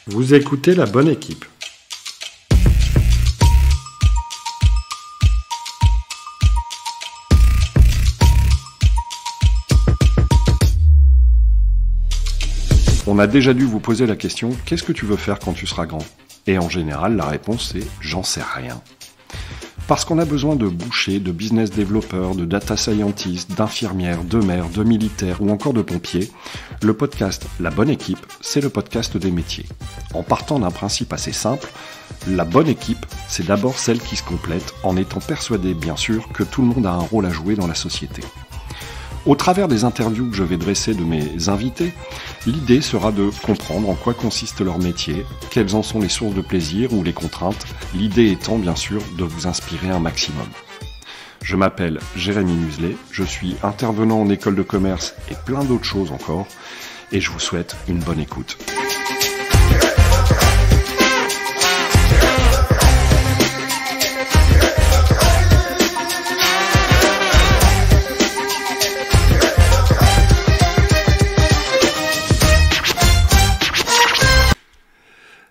Vous écoutez La Bonne Équipe. On a déjà dû vous poser la question « Qu'est-ce que tu veux faire quand tu seras grand ?» Et en général, la réponse est « J'en sais rien ». Parce qu'on a besoin de bouchers, de business développeurs, de data scientists, d'infirmières, de maires, de militaires ou encore de pompiers, le podcast La Bonne Équipe, c'est le podcast des métiers. En partant d'un principe assez simple, la bonne équipe, c'est d'abord celle qui se complète en étant persuadé, bien sûr, que tout le monde a un rôle à jouer dans la société. Au travers des interviews que je vais dresser de mes invités, l'idée sera de comprendre en quoi consiste leur métier, quelles en sont les sources de plaisir ou les contraintes, l'idée étant bien sûr de vous inspirer un maximum. Je m'appelle Jérémy Muselet, je suis intervenant en école de commerce et plein d'autres choses encore, et je vous souhaite une bonne écoute.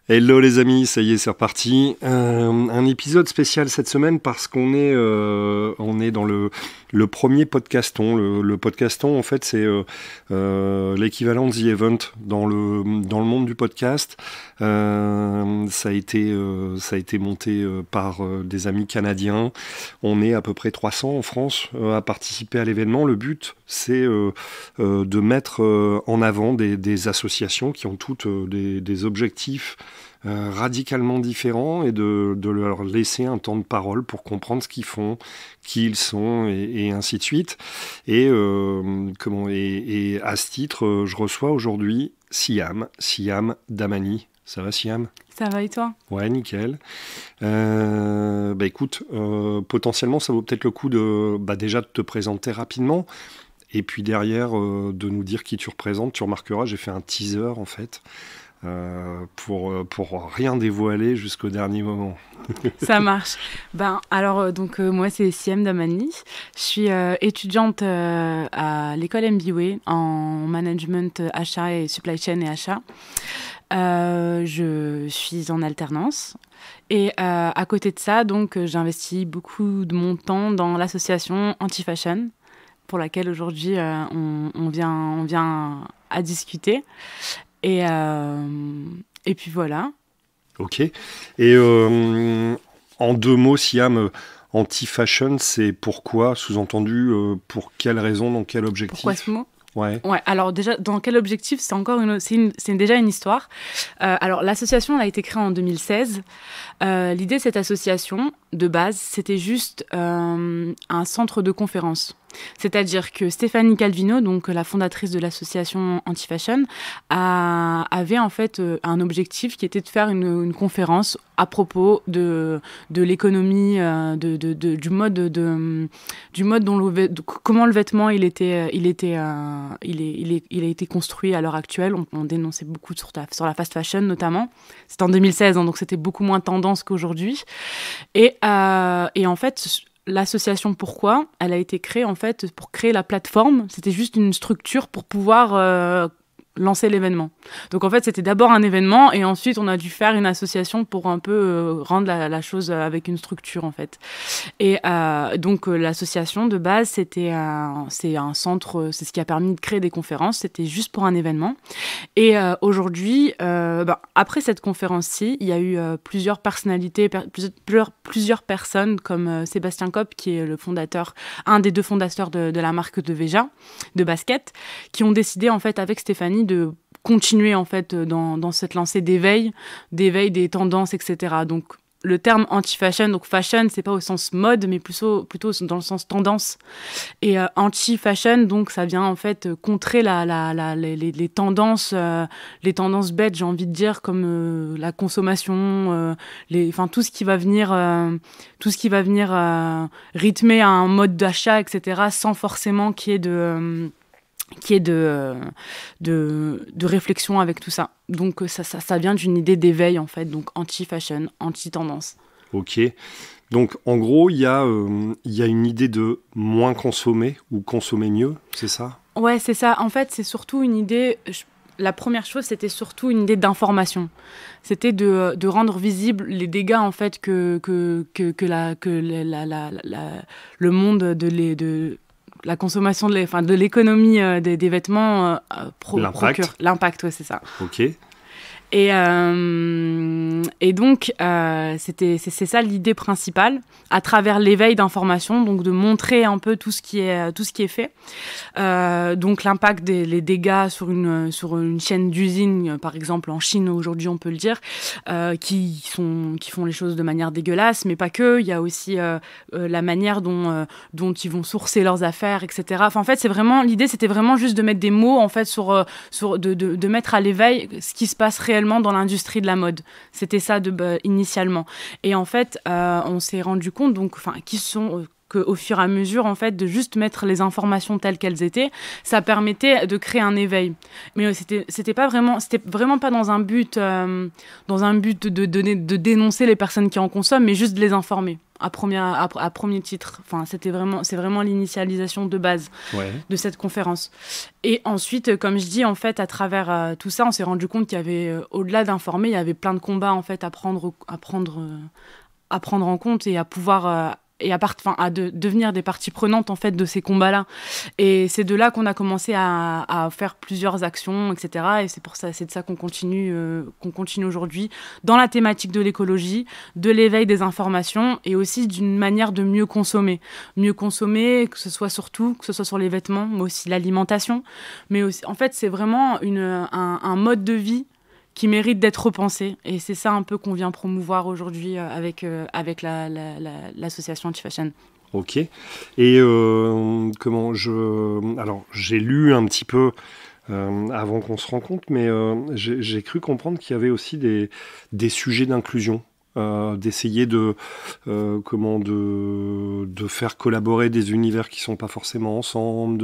Hello les amis, ça y est, c'est reparti. Un épisode spécial cette semaine parce qu'on est dans le premier podcaston. Le podcaston, en fait, c'est l'équivalent de The Event dans le monde du podcast. Ça a été monté par des amis canadiens. On est à peu près 300 en France à participer à l'événement. Le but, c'est de mettre en avant des associations qui ont toutes des objectifs radicalement différents et de leur laisser un temps de parole pour comprendre ce qu'ils font, qui ils sont et ainsi de suite. Et à ce titre, je reçois aujourd'hui Siam Damani. Ça va Siam ? Ça va et toi ? Ouais, nickel. Écoute, potentiellement ça vaut peut-être le coup de déjà de te présenter rapidement et puis derrière de nous dire qui tu représentes. Tu remarqueras, j'ai fait un teaser en fait. Pour rien dévoiler jusqu'au dernier moment. Ça marche. Moi c'est Siam Damani. Je suis étudiante à l'école MBA en management achat et supply chain et achat. Je suis en alternance. Et à côté de ça, donc, j'investis beaucoup de mon temps dans l'association Anti-Fashion, pour laquelle aujourd'hui on vient à discuter. Et puis voilà. Ok. Et en deux mots, Siam, anti-fashion, c'est pourquoi, sous-entendu, pour quelle raison, dans quel objectif ? Pourquoi ce mot ? Ouais. Alors déjà, dans quel objectif ? C'est déjà une histoire. Alors l'association elle a été créée en 2016. L'idée de cette association, de base, c'était juste un centre de conférence. C'est-à-dire que Stéphanie Calvino, donc la fondatrice de l'association Anti-Fashion, avait en fait un objectif qui était de faire une conférence à propos de l'économie, du mode dont comment le vêtement il a été construit à l'heure actuelle. On dénonçait beaucoup sur la fast fashion notamment. C'était en 2016, donc c'était beaucoup moins tendance qu'aujourd'hui. Et en fait, l'association, pourquoi ? Elle a été créée en fait pour créer la plateforme. C'était juste une structure pour pouvoir lancer l'événement. Donc en fait, c'était d'abord un événement et ensuite on a dû faire une association pour un peu rendre la chose avec une structure en fait. Et donc l'association de base, c'est un centre, c'est ce qui a permis de créer des conférences. C'était juste pour un événement. Et aujourd'hui, après cette conférence-ci, il y a eu plusieurs personnalités, plusieurs personnes comme Sébastien Kopp, qui est un des deux fondateurs de la marque de Veja, de basket, qui ont décidé en fait avec Stéphanie de continuer en fait dans cette lancée d'éveil des tendances, etc. Donc le terme anti-fashion, donc fashion, c'est pas au sens mode, mais plutôt dans le sens tendance. Et anti-fashion, donc ça vient en fait contrer les tendances bêtes, j'ai envie de dire, comme la consommation, tout ce qui va venir rythmer un mode d'achat, etc., sans forcément qu'il y ait de réflexion avec tout ça. Donc ça vient d'une idée d'éveil en fait, donc anti-fashion, anti-tendance. Ok, donc en gros il y a une idée de moins consommer ou consommer mieux, c'est ça ? Ouais, c'est ça. En fait, c'est surtout une idée, la première chose, c'était surtout une idée d'information. C'était de rendre visibles les dégâts en fait que le monde de la consommation de l'économie des vêtements procure. L'impact, ouais, c'est ça. Ok. Et donc, c'est ça l'idée principale, à travers l'éveil d'information, donc de montrer un peu tout ce qui est fait. Donc l'impact les dégâts sur une chaîne d'usines, par exemple en Chine aujourd'hui, on peut le dire, qui font les choses de manière dégueulasse, mais pas que. Il y a aussi la manière dont ils vont sourcer leurs affaires, etc. Enfin, en fait, l'idée, c'était vraiment juste de mettre des mots en fait de mettre à l'éveil ce qui se passe réellement dans l'industrie de la mode. C'était ça initialement. Et en fait, on s'est rendu compte qu'au fur et à mesure, en fait, de juste mettre les informations telles qu'elles étaient, ça permettait de créer un éveil. Mais c'était vraiment pas dans un but de dénoncer les personnes qui en consomment, mais juste de les informer. À premier titre. Enfin, c'est vraiment l'initialisation de base de cette conférence. Et ensuite, comme je dis, en fait, à travers tout ça, on s'est rendu compte qu'il y avait, au-delà d'informer, il y avait plein de combats en fait à prendre en compte et à pouvoir devenir des parties prenantes en fait de ces combats-là. Et c'est de là qu'on a commencé à faire plusieurs actions, etc. Et c'est de ça qu'on continue aujourd'hui dans la thématique de l'écologie, de l'éveil des informations et aussi d'une manière de mieux consommer. Mieux consommer, que ce soit sur les vêtements, mais aussi l'alimentation. Mais aussi, en fait, c'est vraiment un mode de vie qui mérite d'être repensé. Et c'est ça un peu qu'on vient promouvoir aujourd'hui avec l'association Anti-Fashion. Ok. Et alors, j'ai lu un petit peu avant qu'on se rencontre, mais j'ai cru comprendre qu'il y avait aussi des sujets d'inclusion. D'essayer de faire collaborer des univers qui sont pas forcément ensemble.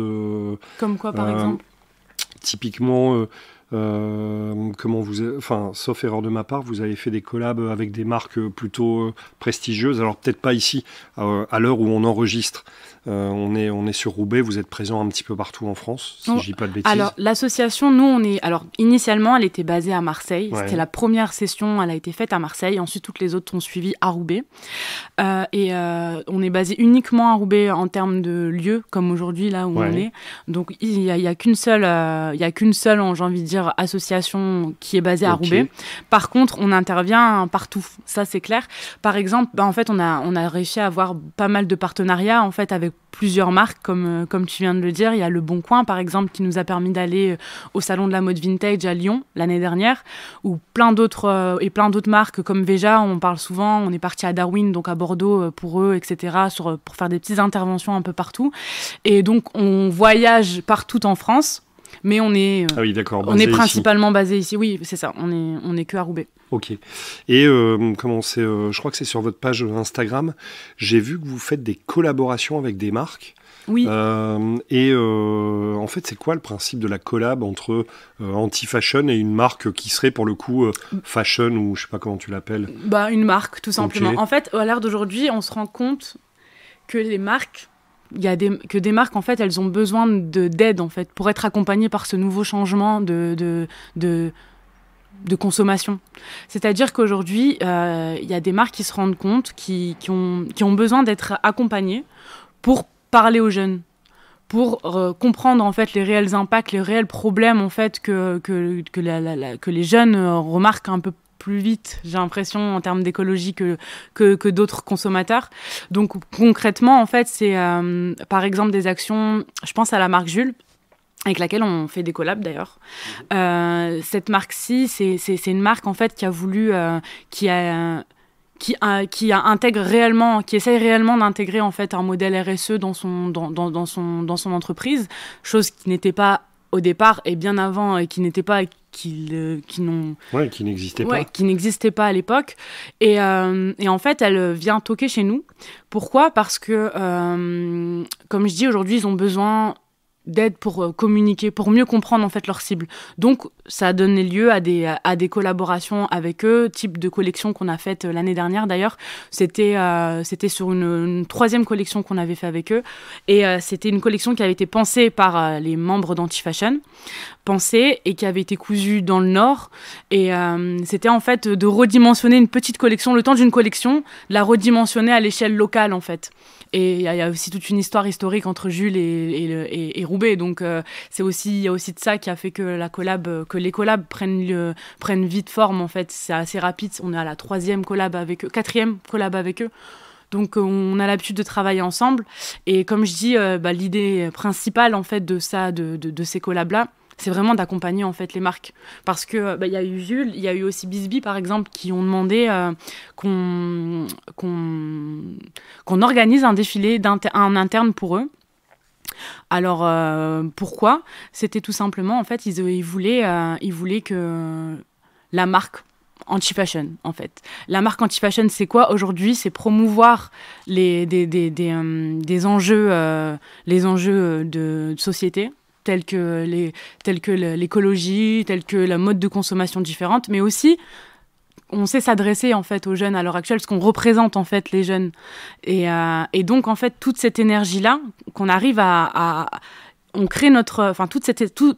Comme quoi, par exemple? Typiquement... sauf erreur de ma part, vous avez fait des collabs avec des marques plutôt prestigieuses. Alors peut-être pas ici, à l'heure où on enregistre. On est sur Roubaix, vous êtes présent un petit peu partout en France, si je dis pas de bêtises. Alors l'association, initialement, elle était basée à Marseille. Ouais. C'était la première session, elle a été faite à Marseille. Ensuite, toutes les autres ont suivi à Roubaix. On est basé uniquement à Roubaix en termes de lieu, comme aujourd'hui là où on est. Donc il y a qu'une seule, j'ai envie de dire, association qui est basée à Roubaix. Par contre, on intervient partout, ça c'est clair. Par exemple, en fait, on a réussi à avoir pas mal de partenariats en fait avec plusieurs marques, comme tu viens de le dire. Il y a Le Bon Coin, par exemple, qui nous a permis d'aller au Salon de la mode vintage à Lyon l'année dernière, ou plein d'autres marques comme Veja, on parle souvent. On est parti à Darwin, donc à Bordeaux pour eux, etc., pour faire des petites interventions un peu partout. Et donc, on voyage partout en France. Mais on est principalement basé ici. Oui, c'est ça. On est que à Roubaix. Ok. Et je crois que c'est sur votre page Instagram. J'ai vu que vous faites des collaborations avec des marques. Oui. En fait, c'est quoi le principe de la collab entre Anti-Fashion et une marque qui serait pour le coup fashion, ou je sais pas comment tu l'appelles? Une marque, tout simplement. Okay. En fait, à l'heure d'aujourd'hui, on se rend compte que les marques, que des marques, en fait, elles ont besoin d'aide, en fait, pour être accompagnées par ce nouveau changement de consommation. C'est-à-dire qu'aujourd'hui, il y a des marques qui se rendent compte, qui ont besoin d'être accompagnées pour parler aux jeunes, pour comprendre, en fait, les réels impacts, les réels problèmes, en fait, que les jeunes remarquent un peu plus vite, j'ai l'impression, en termes d'écologie que d'autres consommateurs. Donc concrètement, en fait, c'est par exemple des actions, je pense à la marque Jules, avec laquelle on fait des collabs d'ailleurs. Cette marque-ci, c'est une marque en fait qui a voulu, qui intègre réellement, qui essaye réellement d'intégrer en fait un modèle RSE dans son entreprise, chose qui n'était pas au départ et bien avant, et qui n'était pas qui n'existait pas à l'époque. Et en fait, elle vient toquer chez nous. Pourquoi ? Parce que, comme je dis, aujourd'hui, ils ont besoin d'aide pour communiquer, pour mieux comprendre en fait leur cible. Donc ça a donné lieu à des collaborations avec eux, type de collection qu'on a faite l'année dernière d'ailleurs. C'était sur une troisième collection qu'on avait fait avec eux, et c'était une collection qui avait été pensée par les membres d'Antifashion, pensée et qui avait été cousue dans le Nord, et c'était en fait de redimensionner une petite collection, le temps d'une collection, de la redimensionner à l'échelle locale en fait. Et il y a aussi toute une histoire historique entre Jules et Roubaix. Donc, il y a aussi de ça qui a fait que les collabs prennent vite forme, en fait. C'est assez rapide. On est à la quatrième collab avec eux. Donc, on a l'habitude de travailler ensemble. Et comme je dis, l'idée principale, en fait, de ces collabs-là, c'est vraiment d'accompagner en fait les marques, parce que y a eu Jules, il y a eu aussi Bisbee par exemple qui ont demandé qu'on organise un défilé en interne pour eux. Alors pourquoi ? C'était tout simplement en fait ils voulaient que la marque Antifashion, en fait. La marque Antifashion, c'est quoi aujourd'hui ? C'est promouvoir des enjeux, les enjeux de société, tels que l'écologie, tels que la mode de consommation différente, mais aussi on sait s'adresser en fait aux jeunes à l'heure actuelle, parce qu'on représente en fait les jeunes, et donc en fait toute cette énergie là qu'on arrive on crée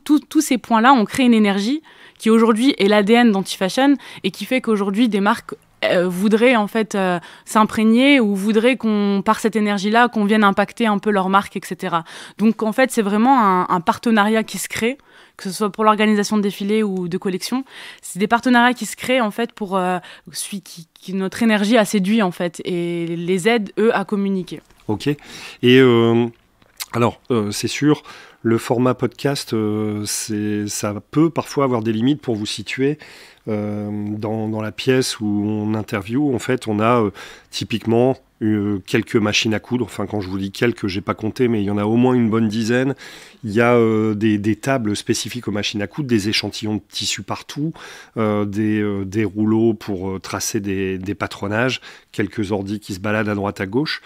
tous ces points là, on crée une énergie qui aujourd'hui est l'ADN d'Antifashion et qui fait qu'aujourd'hui des marques voudraient en fait s'imprégner ou voudraient par cette énergie-là, qu'on vienne impacter un peu leur marque, etc. Donc en fait, c'est vraiment un partenariat qui se crée, que ce soit pour l'organisation de défilés ou de collections. C'est des partenariats qui se créent en fait pour qui notre énergie a séduit en fait et les aide eux à communiquer. Ok. Et alors c'est sûr. Le format podcast, ça peut parfois avoir des limites pour vous situer dans la pièce où on interviewe. En fait, on a typiquement quelques machines à coudre. Enfin, quand je vous dis quelques, j'ai pas compté, mais il y en a au moins une bonne dizaine. Il y a des tables spécifiques aux machines à coudre, des échantillons de tissu partout, des rouleaux pour tracer des patronages, quelques ordis qui se baladent à droite à gauche.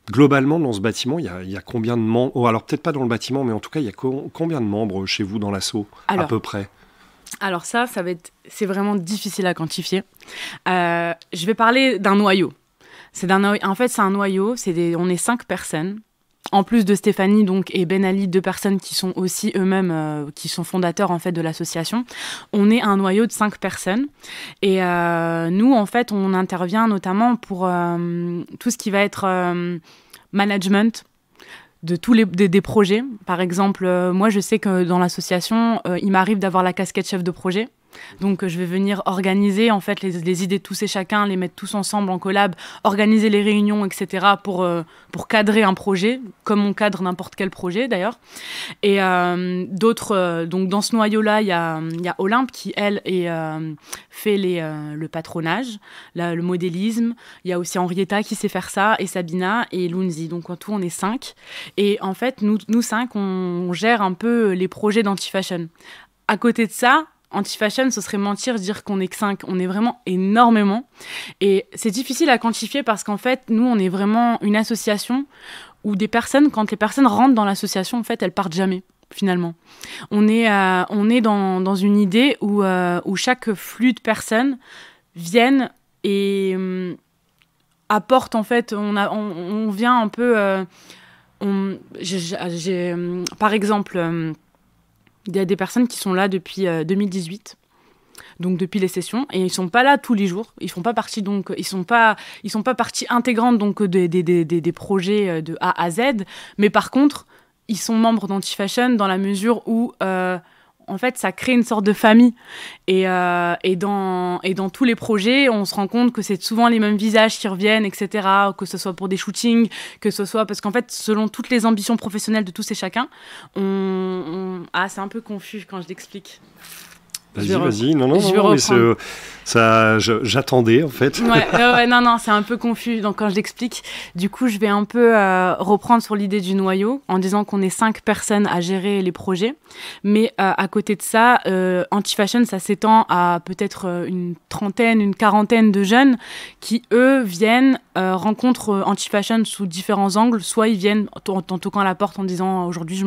Globalement, dans ce bâtiment, il y a combien de membres ? Oh, alors peut-être pas dans le bâtiment, mais en tout cas, il y a combien de membres chez vous dans l'asso, à peu près ? Alors c'est vraiment difficile à quantifier. Je vais parler d'un noyau. En fait, c'est un noyau. On est 5 personnes. En plus de Stéphanie et Ben Ali, 2 personnes qui sont aussi eux-mêmes, qui sont fondateurs en fait de l'association. On est un noyau de 5 personnes. Et nous, en fait, on intervient notamment pour tout ce qui va être management de tous des projets. Par exemple, moi, je sais que dans l'association, il m'arrive d'avoir la casquette chef de projet. Donc, je vais venir organiser en fait les idées de tous et chacun, les mettre tous ensemble en collab, organiser les réunions, etc. pour cadrer un projet, comme on cadre n'importe quel projet d'ailleurs. Et donc dans ce noyau-là, il y a Olympe qui, elle, fait le patronage, le modélisme. Il y a aussi Henrietta qui sait faire ça, et Sabina et Lunzi. Donc en tout, on est 5. Et en fait, nous 5, on gère un peu les projets d'Antifashion. À côté de ça, Antifashion, ce serait mentir dire qu'on est que 5. On est vraiment énormément. Et c'est difficile à quantifier parce qu'en fait, nous, on est vraiment une association où quand les personnes rentrent dans l'association, en fait, elles partent jamais, finalement. On est dans une idée où chaque flux de personnes viennent et apporte, en fait, on vient un peu... par exemple... il y a des personnes qui sont là depuis 2018, donc depuis les sessions, et ils sont pas là tous les jours. Ils font pas partie, donc ils sont pas partie intégrante donc des projets de A à Z. Mais par contre, ils sont membres d'Antifashion dans la mesure où en fait, ça crée une sorte de famille. Et dans tous les projets, on se rend compte que c'est souvent les mêmes visages qui reviennent, etc. Que ce soit pour des shootings, que ce soit... Parce qu'en fait, selon toutes les ambitions professionnelles de tous et chacun, c'est un peu confus quand je l'explique. Vas-y. Non, je vais reprendre. Mais j'attendais en fait. Non, c'est un peu confus. Donc quand je l'explique, du coup, je vais un peu reprendre sur l'idée du noyau en disant qu'on est 5 personnes à gérer les projets. Mais à côté de ça, Anti-Fashion, ça s'étend à peut-être une trentaine, une quarantaine de jeunes qui, eux, viennent, rencontrent Anti-Fashion sous différents angles. Soit ils viennent en toquant à la porte en disant aujourd'hui,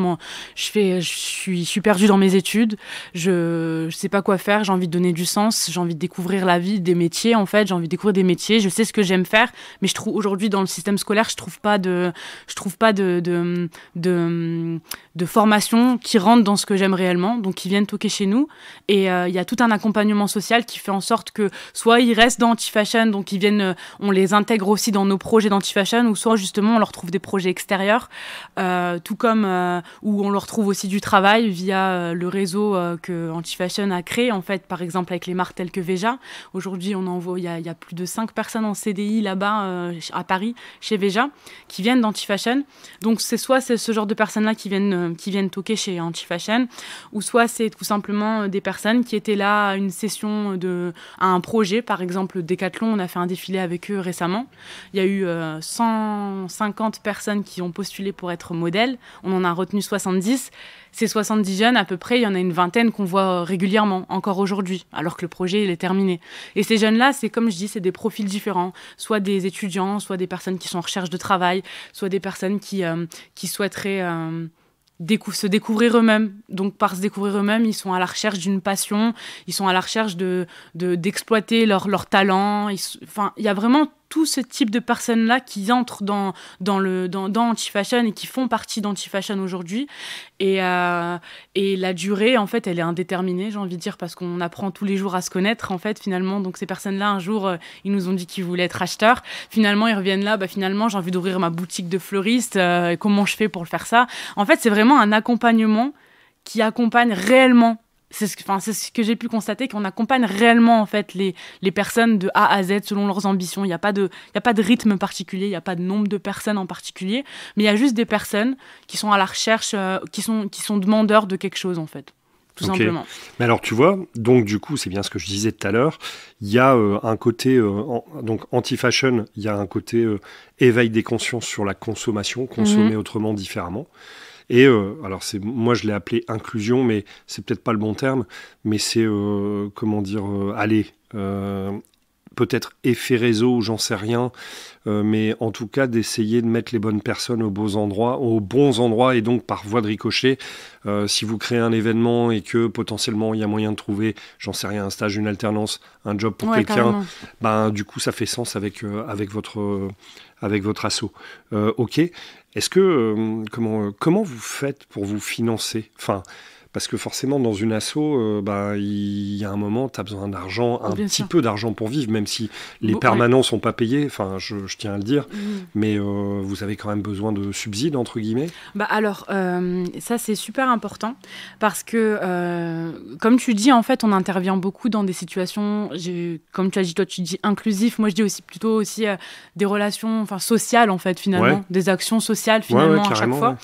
je suis perdu dans mes études, je sais pas quoi faire, j'ai envie de donner du sens, j'ai envie de découvrir la vie, des métiers en fait, j'ai envie de découvrir des métiers, je sais ce que j'aime faire, mais je trouve aujourd'hui dans le système scolaire, je trouve pas de formation qui rentre dans ce que j'aime réellement, donc ils viennent toquer chez nous et il y a tout un accompagnement social qui fait en sorte que soit ils restent dans Anti-Fashion, donc ils viennent, on les intègre aussi dans nos projets d'Anti-Fashion, ou soit justement on leur trouve des projets extérieurs, tout comme où on leur trouve aussi du travail via le réseau que Anti-Fashion a créé en fait, par exemple avec les marques telles que Veja. Aujourd'hui, il y a plus de 5 personnes en CDI là-bas à Paris, chez Veja, qui viennent d'Anti-Fashion. Donc c'est soit ce genre de personnes-là qui viennent toquer chez Anti-Fashion, ou soit c'est tout simplement des personnes qui étaient là à une session à un projet, par exemple Decathlon, on a fait un défilé avec eux récemment. Il y a eu 150 personnes qui ont postulé pour être modèles, on en a retenu 70. Ces 70 jeunes, à peu près, il y en a une vingtaine qu'on voit régulièrement, encore aujourd'hui, alors que le projet, il est terminé. Et ces jeunes-là, c'est comme je dis, c'est des profils différents, soit des étudiants, soit des personnes qui sont en recherche de travail, soit des personnes qui souhaiteraient se découvrir eux-mêmes. Donc, par se découvrir eux-mêmes, ils sont à la recherche d'une passion, ils sont à la recherche d'exploiter leur talent. Il y a vraiment tout ce type de personnes-là qui entrent dans Anti-Fashion et qui font partie d'Anti-Fashion aujourd'hui. Et la durée, en fait, elle est indéterminée, j'ai envie de dire, parce qu'on apprend tous les jours à se connaître, en fait, finalement. Donc, ces personnes-là, un jour, ils nous ont dit qu'ils voulaient être acheteurs. Finalement, ils reviennent là, finalement, j'ai envie d'ouvrir ma boutique de fleuriste. Comment je fais pour le faire ça ? En fait, c'est vraiment un accompagnement qui accompagne réellement. C'est ce que j'ai pu constater, qu'on accompagne réellement en fait les personnes de A à Z selon leurs ambitions. Il n'y a pas de rythme particulier, il n'y a pas de nombre de personnes en particulier, mais il y a juste des personnes qui sont à la recherche, qui sont demandeurs de quelque chose en fait, tout simplement. Mais alors tu vois, donc du coup c'est bien ce que je disais tout à l'heure, il y a un côté, donc Anti-Fashion, il y a un côté éveil des consciences sur la consommation, consommer autrement, différemment. Et alors moi je l'ai appelé inclusion, mais c'est peut-être pas le bon terme, mais c'est peut-être effet réseau, j'en sais rien, mais en tout cas d'essayer de mettre les bonnes personnes aux bons endroits, et donc par voie de ricochet, si vous créez un événement et que potentiellement il y a moyen de trouver, j'en sais rien, un stage, une alternance, un job pour quelqu'un, du coup ça fait sens avec votre asso. Ok. Est-ce que comment vous faites pour vous financer ? Parce que forcément, dans une asso, il y a un moment, tu as besoin d'argent, peu d'argent pour vivre, même si les permanents sont pas payés, je tiens à le dire, mais vous avez quand même besoin de subsides, entre guillemets. Alors, ça, c'est super important, parce que, comme tu dis, en fait, on intervient beaucoup dans des situations, comme tu as dit, toi, tu dis inclusif, moi, je dis aussi plutôt des relations sociales, en fait, finalement, des actions sociales, finalement, à chaque fois.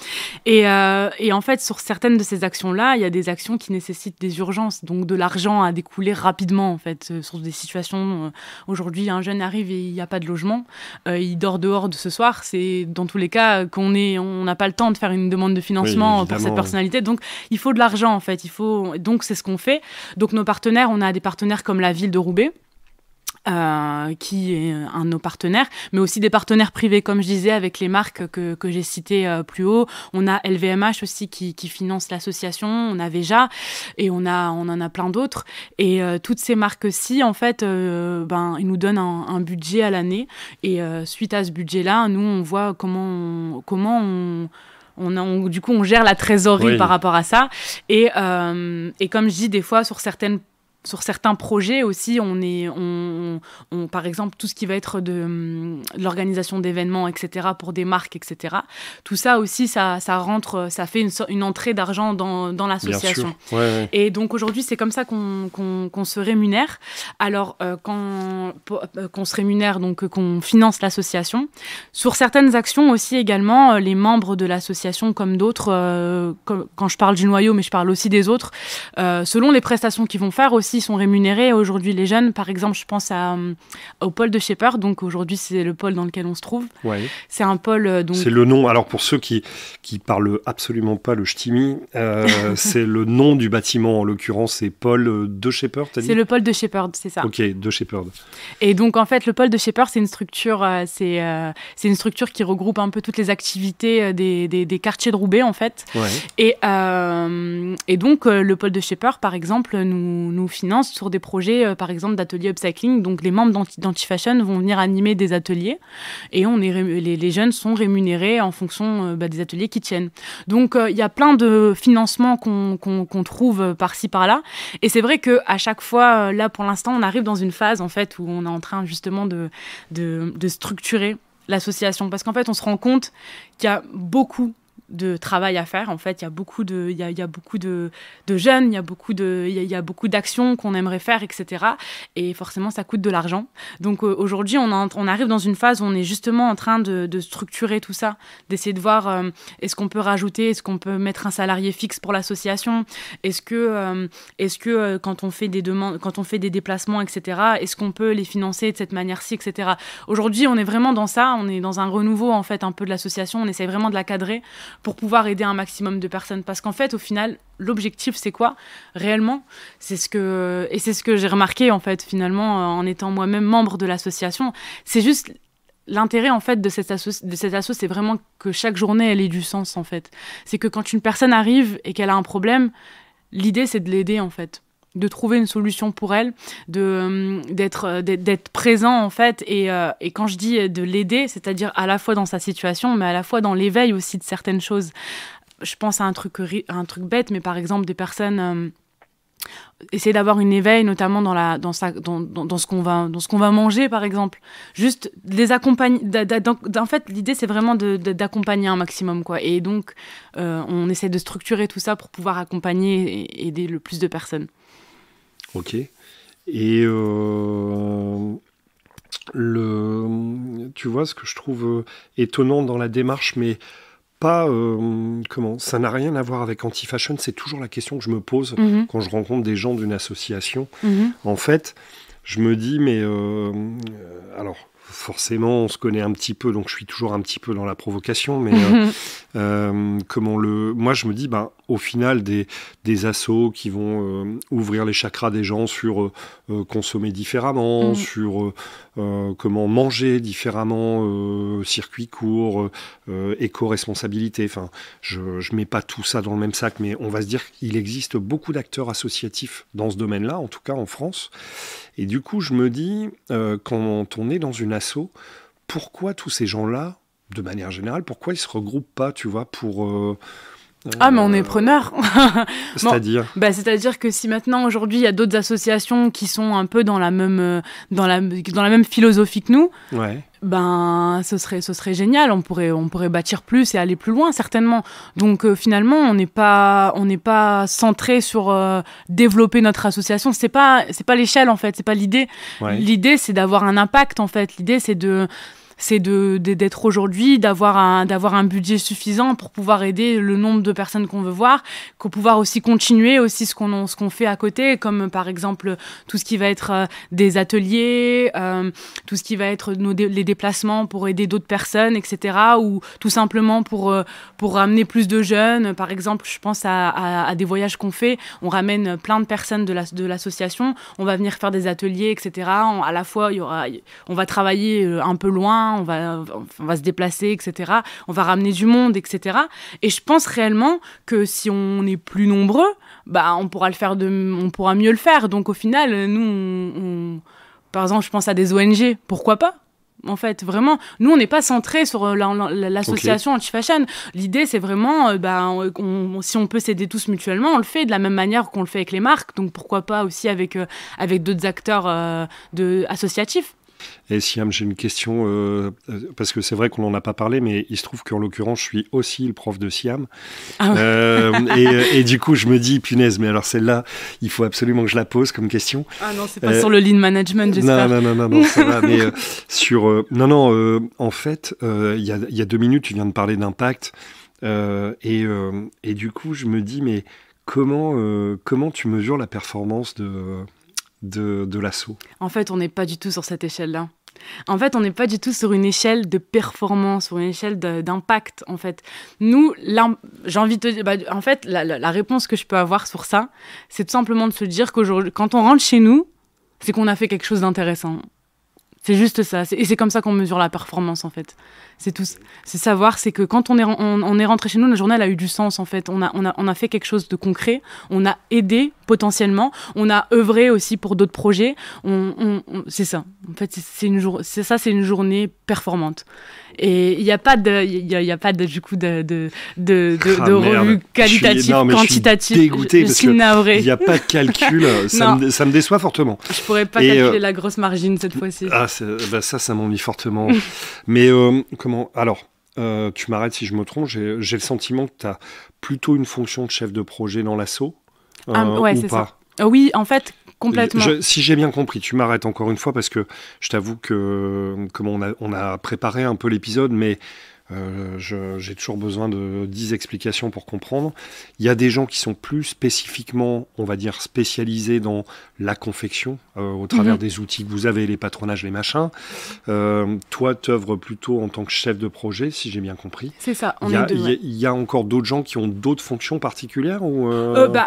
Et en fait, sur certaines de ces actions-là, il y a des actions qui nécessitent des urgences, donc de l'argent à découler rapidement en fait, sur des situations. Aujourd'hui, un jeune arrive et il n'y a pas de logement, il dort dehors de ce soir. C'est dans tous les cas on n'a pas le temps de faire une demande de financement pour cette personnalité, donc il faut de l'argent en fait. Donc c'est ce qu'on fait. Donc nos partenaires, on a des partenaires comme la ville de Roubaix, qui est un de nos partenaires, mais aussi des partenaires privés, comme je disais, avec les marques que j'ai citées plus haut. On a LVMH aussi qui finance l'association, on a Veja, et on en a plein d'autres. Et toutes ces marques-ci, en fait, ils nous donnent un budget à l'année. Et suite à ce budget-là, nous, on voit comment du coup, on gère la trésorerie par rapport à ça. Et comme je dis, des fois, sur certaines sur certains projets aussi, par exemple, tout ce qui va être de l'organisation d'événements, etc., pour des marques, etc. Tout ça aussi, ça rentre, ça fait une entrée d'argent dans l'association. Bien sûr. Ouais. Et donc aujourd'hui, c'est comme ça qu'on se rémunère. Alors, qu'on se rémunère, donc qu'on finance l'association. Sur certaines actions aussi également, les membres de l'association, comme d'autres, quand je parle du noyau, mais je parle aussi des autres, selon les prestations qu'ils vont faire aussi, sont rémunérés. Aujourd'hui, les jeunes, par exemple, je pense au pôle de Shepherd. Donc aujourd'hui, c'est le pôle dans lequel on se trouve. Ouais. C'est un pôle. Donc... C'est le nom. Alors pour ceux qui parlent absolument pas le ch'timi, c'est le nom du bâtiment. En l'occurrence, c'est pôle de Shepherd. T'as dit ? C'est le pôle de Shepherd, c'est ça. Ok, de Shepherd. Et donc en fait, le pôle de Shepherd, c'est une structure, c'est une structure qui regroupe un peu toutes les activités des quartiers de Roubaix en fait. Ouais. Et donc le pôle de Shepherd, par exemple, nous finance sur des projets, par exemple, d'ateliers upcycling. Donc, les membres d'Anti-Fashion vont venir animer des ateliers et les jeunes sont rémunérés en fonction des ateliers qu'ils tiennent. Donc, il y a plein de financements qu'on trouve par-ci, par-là. Et c'est vrai qu'à chaque fois, là, pour l'instant, on arrive dans une phase, en fait, où on est en train, justement, de structurer l'association. Parce qu'en fait, on se rend compte qu'il y a beaucoup de travail à faire. En fait, il y a beaucoup de jeunes, il y a beaucoup d'actions qu'on aimerait faire, etc. Et forcément, ça coûte de l'argent. Donc aujourd'hui, on arrive dans une phase où on est justement en train de structurer tout ça, d'essayer de voir est-ce qu'on peut rajouter, est-ce qu'on peut mettre un salarié fixe pour l'association, est-ce que quand on fait des demandes, quand on fait des déplacements, etc., est-ce qu'on peut les financer de cette manière-ci, etc. Aujourd'hui, on est vraiment dans ça, on est dans un renouveau en fait un peu de l'association, on essaie vraiment de la cadrer pour pouvoir aider un maximum de personnes. Parce qu'en fait, au final, l'objectif, c'est quoi réellement ? C'est ce que j'ai remarqué, en fait, finalement, en étant moi-même membre de l'association. C'est juste l'intérêt, en fait, de cette asso, c'est vraiment que chaque journée, elle ait du sens, en fait. C'est que quand une personne arrive et qu'elle a un problème, l'idée, c'est de l'aider, en fait. De trouver une solution pour elle, d'être présent en fait, et quand je dis de l'aider, c'est-à-dire à la fois dans sa situation, mais à la fois dans l'éveil aussi de certaines choses. Je pense à un truc bête, mais par exemple des personnes essayer d'avoir une éveil, notamment dans ce qu'on va manger par exemple, juste les accompagner. En fait, l'idée c'est vraiment d'accompagner un maximum quoi, et donc on essaie de structurer tout ça pour pouvoir accompagner et aider le plus de personnes. Ok. Et tu vois, ce que je trouve étonnant dans la démarche, mais pas... ça n'a rien à voir avec Anti-Fashion, c'est toujours la question que je me pose quand je rencontre des gens d'une association. En fait, je me dis, mais... alors, forcément, on se connaît un petit peu, donc je suis toujours un petit peu dans la provocation, mais moi, je me dis, au final, des assos qui vont ouvrir les chakras des gens sur consommer différemment, sur comment manger différemment, circuit court, éco-responsabilité. Enfin, je mets pas tout ça dans le même sac, mais on va se dire qu'il existe beaucoup d'acteurs associatifs dans ce domaine-là, en tout cas en France. Et du coup, je me dis, quand on est dans une asso, pourquoi tous ces gens-là, de manière générale, pourquoi ils se regroupent pas, tu vois, pour... mais on est preneurs. C'est-à-dire C'est-à-dire que si maintenant, aujourd'hui, il y a d'autres associations qui sont un peu dans la même philosophie que nous, ouais. Ce serait génial. On pourrait bâtir plus et aller plus loin, certainement. Donc, finalement, on n'est pas centré sur développer notre association. C'est pas l'échelle, en fait. C'est pas l'idée. Ouais. L'idée, c'est d'avoir un impact, en fait. L'idée, c'est d'être aujourd'hui, d'avoir un budget suffisant pour pouvoir aider le nombre de personnes qu'on veut voir, qu'on pouvoir aussi continuer aussi ce qu'on fait à côté, comme par exemple tout ce qui va être des ateliers, tout ce qui va être les déplacements pour aider d'autres personnes, etc. Ou tout simplement pour ramener plus de jeunes. Par exemple, je pense à des voyages qu'on fait, on ramène plein de personnes de l'association, on va venir faire des ateliers, etc. À la fois, on va travailler un peu loin, on va se déplacer, etc. On va ramener du monde, etc. Et je pense réellement que si on est plus nombreux, on pourra mieux le faire. Donc au final, nous, par exemple, je pense à des ONG, pourquoi pas ? En fait, vraiment, nous, on n'est pas centré sur l'association anti-fashion. L'idée, c'est vraiment, si on peut s'aider tous mutuellement, on le fait de la même manière qu'on le fait avec les marques. Donc, pourquoi pas aussi avec d'autres acteurs associatifs. Et Siam, j'ai une question, parce que c'est vrai qu'on n'en a pas parlé, mais il se trouve qu'en l'occurrence, je suis aussi le prof de Siam. Ah ouais. et du coup, je me dis, punaise, mais alors celle-là, il faut absolument que je la pose comme question. Ah non, c'est pas sur le lean management, j'espère. Non, ça va, mais en fait, il y a 2 minutes, tu viens de parler d'impact, et du coup, je me dis, mais comment tu mesures la performance de l'asso? En fait, on n'est pas du tout sur cette échelle-là. En fait, on n'est pas du tout sur une échelle de performance, sur une échelle d'impact, en fait. Nous, là, j'ai envie de te dire... en fait, la réponse que je peux avoir sur ça, c'est tout simplement de se dire qu'aujourd'hui, quand on rentre chez nous, c'est qu'on a fait quelque chose d'intéressant. C'est juste ça. Et c'est comme ça qu'on mesure la performance, en fait. C'est tout. C'est savoir, c'est que quand on est rentré chez nous, notre journée elle a eu du sens, en fait. On a fait quelque chose de concret. On a aidé potentiellement. On a œuvré aussi pour d'autres projets. C'est ça. En fait, c'est une journée performante. Et il n'y a pas du coup de revue qualitative, quantitative. Je suis dégoûté parce qu'il n'y a pas de calcul. ça me déçoit fortement. Je pourrais pas calculer la grosse margine cette fois-ci. Ah, ça m'ennuie fortement. Mais alors, tu m'arrêtes si je me trompe. J'ai le sentiment que tu as plutôt une fonction de chef de projet dans l'asso. Ouais, c'est ça. Oui, en fait. Complètement. Si j'ai bien compris, tu m'arrêtes encore une fois parce que je t'avoue que comme on a préparé un peu l'épisode, mais j'ai toujours besoin de 10 explications pour comprendre. Il y a des gens qui sont plus spécifiquement, on va dire, spécialisés dans la confection, au travers des outils que vous avez, les patronages, les machins. Toi, tu œuvres plutôt en tant que chef de projet, si j'ai bien compris. C'est ça, il y a encore d'autres gens qui ont d'autres fonctions particulières ou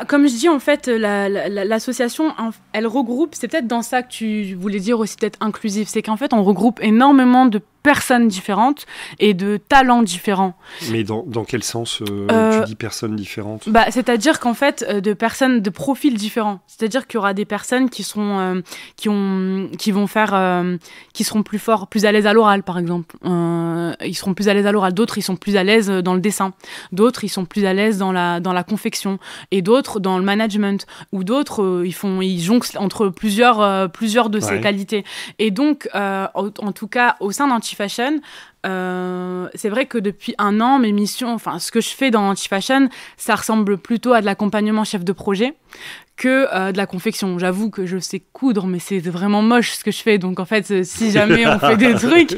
comme je dis, en fait, l'association, elle regroupe, c'est peut-être dans ça que tu voulais dire aussi, peut-être inclusif, c'est qu'en fait, on regroupe énormément de personnes différentes et de talents différents. Mais dans quel sens tu dis personnes différentes? C'est-à-dire qu'en fait, de personnes, de profils différents. C'est-à-dire qu'il y aura des personnes qui seront plus forts, plus à l'aise à l'oral, par exemple. Ils seront plus à l'aise à l'oral. D'autres, ils sont plus à l'aise dans le dessin. D'autres, ils sont plus à l'aise dans la confection. Et d'autres, dans le management. Ou d'autres, ils jonglent entre plusieurs de ces qualités. Et donc, en tout cas, au sein d'Anti-Fashion, c'est vrai que depuis 1 an, mes missions, enfin ce que je fais dans Anti-Fashion, ça ressemble plutôt à de l'accompagnement chef de projet que de la confection. J'avoue que je sais coudre, mais c'est vraiment moche ce que je fais. Donc en fait, si jamais on fait des trucs,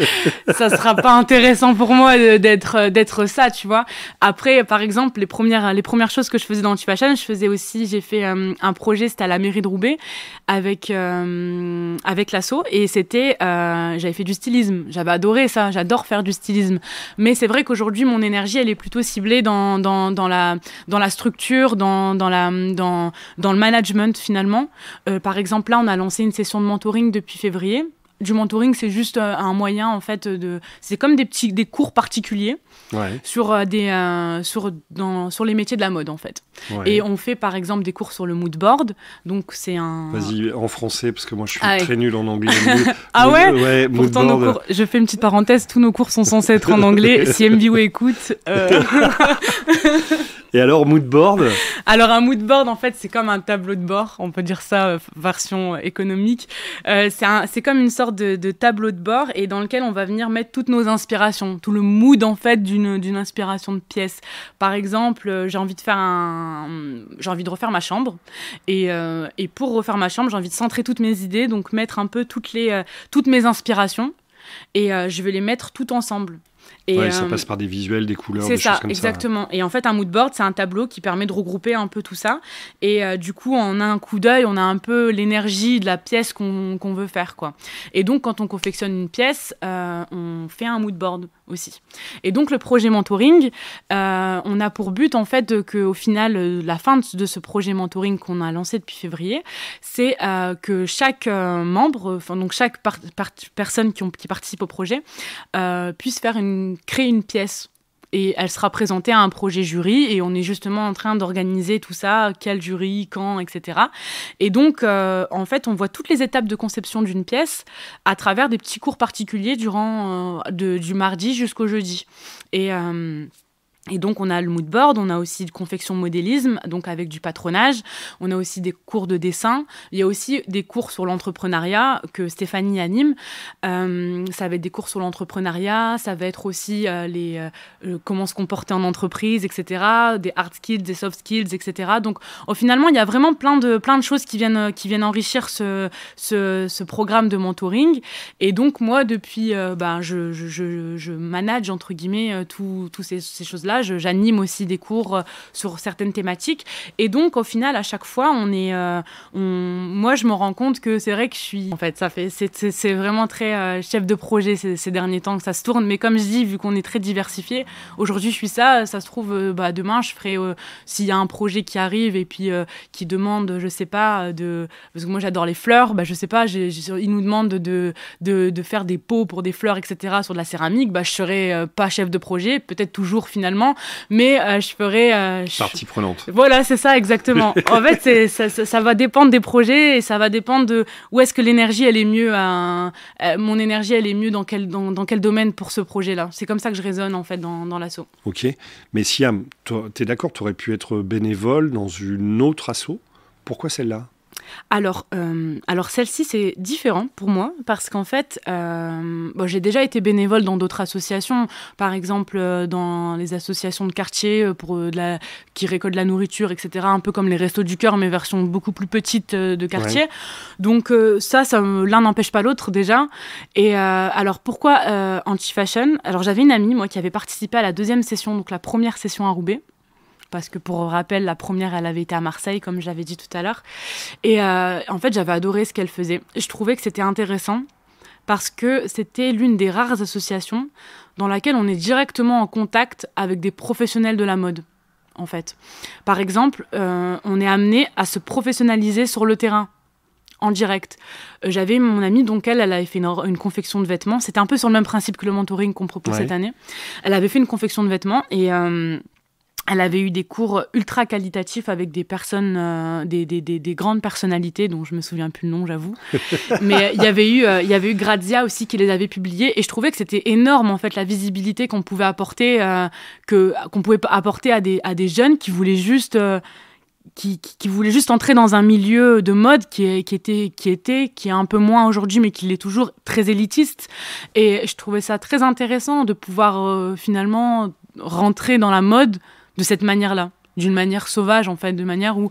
ça sera pas intéressant pour moi d'être ça, tu vois. Après, par exemple, les premières choses que je faisais dans Anti-Fashion, j'ai fait un projet, c'était à la mairie de Roubaix avec l'asso, et j'avais fait du stylisme. J'avais adoré ça, j'adore faire du stylisme. Mais c'est vrai qu'aujourd'hui, mon énergie, elle est plutôt ciblée dans la structure, dans le management finalement. Par exemple, là, on a lancé une session de mentoring depuis février. Du mentoring, c'est juste un moyen, en fait, c'est comme des cours particuliers sur les métiers de la mode, en fait. Ouais. Et on fait, par exemple, des cours sur le mood board. Donc, c'est un... Vas-y, en français, parce que moi, je suis très nul en anglais. Ouais, pourtant, nos cours, je fais une petite parenthèse, tous nos cours sont censés être en anglais. Si MBO écoute... Et alors, mood board? Alors, un mood board, en fait, c'est comme un tableau de bord. On peut dire ça, version économique. C'est comme une sorte de tableau de bord et dans lequel on va venir mettre toutes nos inspirations, tout le mood, en fait, d'une inspiration de pièce. Par exemple, j'ai envie de refaire ma chambre. Et pour refaire ma chambre, j'ai envie de centrer toutes mes idées, donc mettre un peu toutes mes inspirations. Et je vais les mettre toutes ensemble. Et ça passe par des visuels, des couleurs, des choses comme ça. C'est ça, exactement. Et en fait, un mood board, c'est un tableau qui permet de regrouper un peu tout ça. Et du coup, en un coup d'œil, on a un peu l'énergie de la pièce qu'on veut faire, quoi. Et donc, quand on confectionne une pièce, on fait un mood board aussi. Et donc, le projet mentoring, on a pour but, en fait, qu'au final, la fin de ce projet mentoring qu'on a lancé depuis février, c'est que chaque membre, donc chaque personne qui participe au projet, puisse créer une pièce Et elle sera présentée à un projet jury et on est justement en train d'organiser tout ça, quel jury, quand, etc. Et donc, en fait, on voit toutes les étapes de conception d'une pièce à travers des petits cours particuliers durant du mardi jusqu'au jeudi. Et donc, on a le mood board, on a aussi de confection modélisme, donc avec du patronage. On a aussi des cours de dessin. Il y a aussi des cours sur l'entrepreneuriat que Stéphanie anime. Ça va être des cours sur l'entrepreneuriat, ça va être aussi comment se comporter en entreprise, etc. Des hard skills, des soft skills, etc. Donc, finalement, il y a vraiment plein de choses qui viennent enrichir ce programme de mentoring. Et donc, moi, depuis, je manage, entre guillemets, toutes ces choses-là. J'anime aussi des cours sur certaines thématiques. Et donc, au final, à chaque fois, moi, je me rends compte que c'est vrai que je suis... En fait, c'est vraiment très chef de projet ces derniers temps que ça se tourne. Mais comme je dis, vu qu'on est très diversifié, aujourd'hui, je suis ça se trouve, demain, je ferai... s'il y a un projet qui arrive et puis qui demande, je sais pas, parce que moi, j'adore les fleurs, je sais pas, ils nous demandent de faire des pots pour des fleurs, etc., sur de la céramique, je serai pas chef de projet, peut-être toujours finalement, mais je ferai... Partie prenante. Voilà, c'est ça, exactement. En fait, ça va dépendre des projets et ça va dépendre de où est-ce que l'énergie, elle est mieux, mon énergie, elle est mieux dans quel domaine pour ce projet-là. C'est comme ça que je raisonne, en fait, dans l'asso. Ok, mais Siam, t'es d'accord, t'aurais pu être bénévole dans une autre asso. Pourquoi celle-là ? Alors celle-ci, c'est différent pour moi parce qu'en fait, j'ai déjà été bénévole dans d'autres associations, par exemple dans les associations de quartier qui récoltent de la nourriture, etc., un peu comme les Restos du Cœur, mais version beaucoup plus petite de quartier. Ouais. Donc l'un n'empêche pas l'autre déjà. Et alors pourquoi Anti-Fashion ? Alors j'avais une amie, moi, qui avait participé à la deuxième session, donc la première session à Roubaix. Parce que pour rappel, la première, elle avait été à Marseille, comme j'avais dit tout à l'heure. Et en fait, j'avais adoré ce qu'elle faisait. Je trouvais que c'était intéressant parce que c'était l'une des rares associations dans laquelle on est directement en contact avec des professionnels de la mode, en fait. Par exemple, on est amené à se professionnaliser sur le terrain, en direct. J'avais mon amie, donc elle avait fait une confection de vêtements. C'était un peu sur le même principe que le mentoring qu'on propose cette année. Elle avait fait une confection de vêtements et... elle avait eu des cours ultra qualitatifs avec des personnes, des grandes personnalités dont je me souviens plus le nom, j'avoue. Mais il y avait eu Grazia aussi qui les avait publiés et je trouvais que c'était énorme en fait la visibilité qu'on pouvait apporter, qu'on pouvait apporter à des jeunes qui voulaient juste qui voulaient juste entrer dans un milieu de mode qui est un peu moins aujourd'hui, mais qui l'est toujours très élitiste. Et je trouvais ça très intéressant de pouvoir finalement rentrer dans la mode de cette manière-là, d'une manière sauvage en fait, de manière où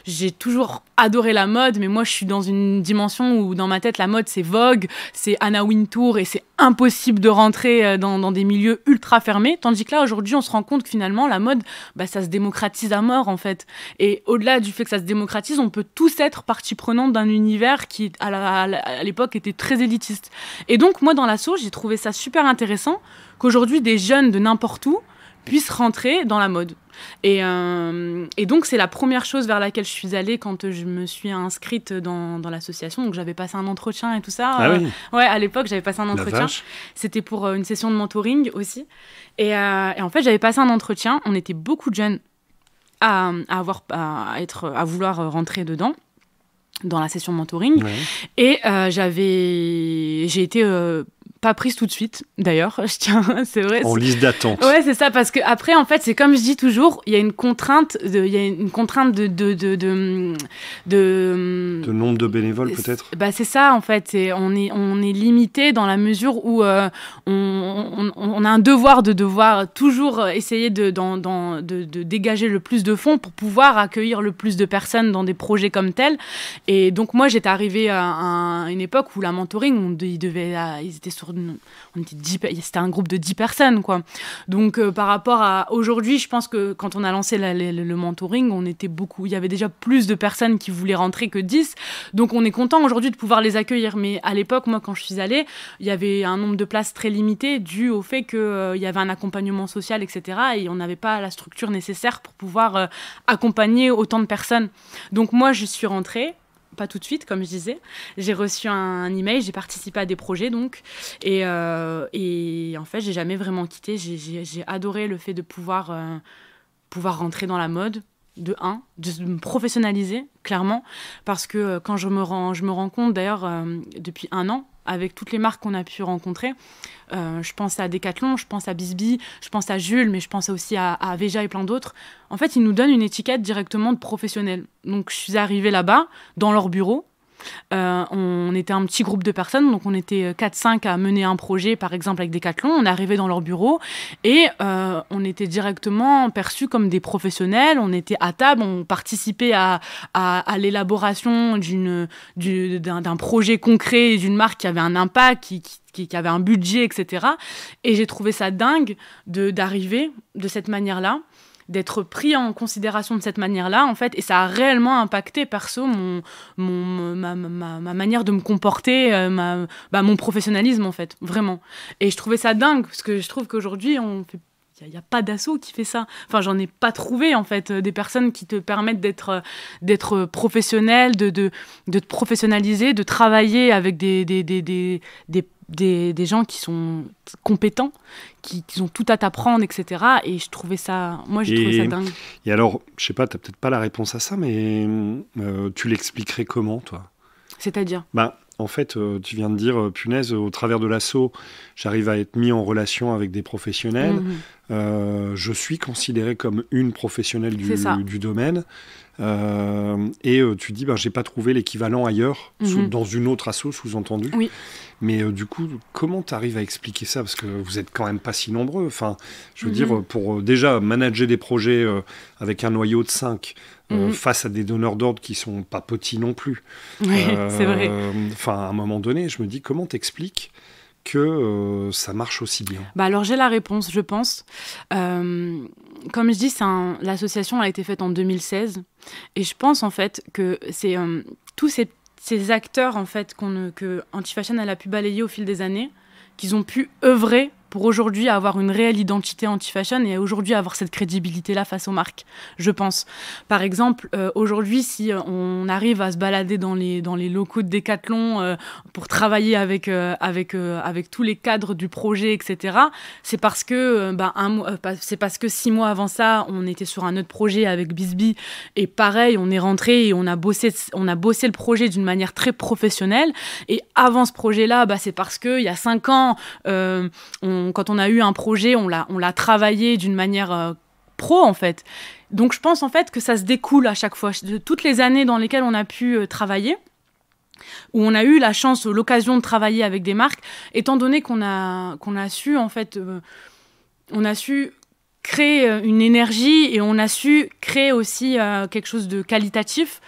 j'ai toujours adoré la mode, mais moi je suis dans une dimension où dans ma tête la mode c'est Vogue, c'est Anna Wintour et c'est impossible de rentrer dans des milieux ultra fermés, tandis que là aujourd'hui on se rend compte que finalement la mode ça se démocratise à mort en fait, et au-delà du fait que ça se démocratise, on peut tous être partie prenante d'un univers qui à l'époque était très élitiste. Et donc moi dans l'asso j'ai trouvé ça super intéressant qu'aujourd'hui des jeunes de n'importe où puissent rentrer dans la mode. Et donc, c'est la première chose vers laquelle je suis allée quand je me suis inscrite dans l'association. Donc, j'avais passé un entretien et tout ça. Ah oui. Ouais, à l'époque, j'avais passé un entretien. C'était pour une session de mentoring aussi. Et en fait, j'avais passé un entretien. On était beaucoup de jeunes à vouloir rentrer dedans, dans la session mentoring. Ouais. Et j'ai été... pas prise tout de suite, d'ailleurs, c'est vrai. En liste d'attente. Ouais, c'est ça, parce que après, en fait, c'est comme je dis toujours, il y a une contrainte de nombre de bénévoles, peut-être. C'est ça, en fait. On est limité dans la mesure où on a un devoir de toujours essayer de dégager le plus de fonds pour pouvoir accueillir le plus de personnes dans des projets comme tels. Et donc, moi, j'étais arrivée à une époque où la mentoring, ils étaient sur c'était un groupe de 10 personnes, quoi. Donc, par rapport à aujourd'hui, je pense que quand on a lancé le mentoring, on était beaucoup. Il y avait déjà plus de personnes qui voulaient rentrer que 10. Donc, on est content aujourd'hui de pouvoir les accueillir. Mais à l'époque, moi, quand je suis allée, il y avait un nombre de places très limité dû au fait qu'il y avait un accompagnement social, etc. Et on n'avait pas la structure nécessaire pour pouvoir accompagner autant de personnes. Donc, moi, je suis rentrée pas tout de suite, comme je disais. J'ai reçu un email, j'ai participé à des projets, donc. Et en fait, j'ai jamais vraiment quitté. J'ai adoré le fait de pouvoir rentrer dans la mode, de me professionnaliser, clairement. Parce que quand je me rends compte, d'ailleurs, depuis 1 an, avec toutes les marques qu'on a pu rencontrer, je pense à Decathlon, je pense à Bisbee, je pense à Jules, mais je pense aussi à Veja et plein d'autres. En fait, ils nous donnent une étiquette directement de professionnel. Donc, je suis arrivée là-bas, dans leur bureau. On était un petit groupe de personnes, donc on était 4-5 à mener un projet, par exemple avec Decathlon. On est arrivé dans leur bureau et on était directement perçus comme des professionnels. On était à table, on participait à l'élaboration d'un projet concret, d'une marque qui avait un impact, qui avait un budget, etc. Et j'ai trouvé ça dingue d'arriver de cette manière-là, d'être pris en considération de cette manière-là, en fait, et ça a réellement impacté, perso, ma manière de me comporter, mon professionnalisme, en fait, vraiment. Et je trouvais ça dingue, parce que je trouve qu'aujourd'hui, il n'y a pas d'asso qui fait ça. Enfin, j'en ai pas trouvé, en fait, des personnes qui te permettent d'être professionnel, de te professionnaliser, de travailler avec des gens qui sont compétents, qui ont tout à t'apprendre, etc. Et j'ai trouvé ça dingue. Et alors, je sais pas, tu n'as peut-être pas la réponse à ça, mais tu l'expliquerais comment, toi ? C'est-à-dire ? En fait, tu viens de dire, punaise, au travers de l'asso, j'arrive à être mis en relation avec des professionnels. Je suis considérée comme une professionnelle du domaine. Et tu dis, j'ai pas trouvé l'équivalent ailleurs, dans une autre asso, sous-entendu. Oui. Mais du coup, comment tu arrives à expliquer ça ? Parce que vous êtes quand même pas si nombreux. Enfin, je veux dire, pour déjà manager des projets avec un noyau de 5, face à des donneurs d'ordre qui sont pas petits non plus. Oui, c'est vrai. Enfin, à un moment donné, je me dis, comment t'expliques que ça marche aussi bien ? Alors, j'ai la réponse, je pense. Comme je dis, l'association a été faite en 2016. Et je pense, en fait, que c'est tous ces acteurs, en fait, que Anti-Fashion elle a pu balayer au fil des années, qu'ils ont pu œuvrer pour aujourd'hui avoir une réelle identité anti-fashion et aujourd'hui avoir cette crédibilité-là face aux marques, je pense. Par exemple, aujourd'hui, si on arrive à se balader dans les locaux de Decathlon pour travailler avec tous les cadres du projet, etc., c'est parce que 6 mois avant ça, on était sur un autre projet avec Bisbee et pareil, on est rentré et on a bossé le projet d'une manière très professionnelle. Et avant ce projet-là, c'est parce qu'il y a 5 ans, quand on a eu un projet, on l'a travaillé d'une manière pro, en fait. Donc, je pense, en fait, que ça se découle à chaque fois. De toutes les années dans lesquelles on a pu travailler, où on a eu la chance, l'occasion de travailler avec des marques, étant donné qu'on a su, en fait, on a su créer une énergie et on a su créer aussi quelque chose de qualitatif,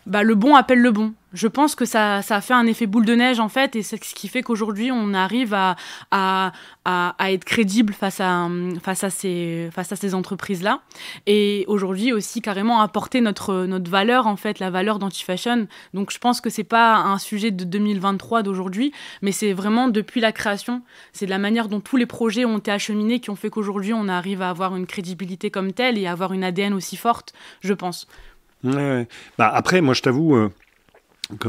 le bon appelle le bon. Je pense que ça a fait un effet boule de neige, en fait, et c'est ce qui fait qu'aujourd'hui, on arrive à être crédible face à ces entreprises-là. Et aujourd'hui, aussi, carrément, apporter notre valeur, en fait, la valeur d'Anti-Fashion. Donc, je pense que c'est pas un sujet de 2023, d'aujourd'hui, mais c'est vraiment depuis la création. C'est de la manière dont tous les projets ont été acheminés qui ont fait qu'aujourd'hui, on arrive à avoir une crédibilité comme telle et à avoir une ADN aussi forte, je pense. Ouais. Après, moi, je t'avoue...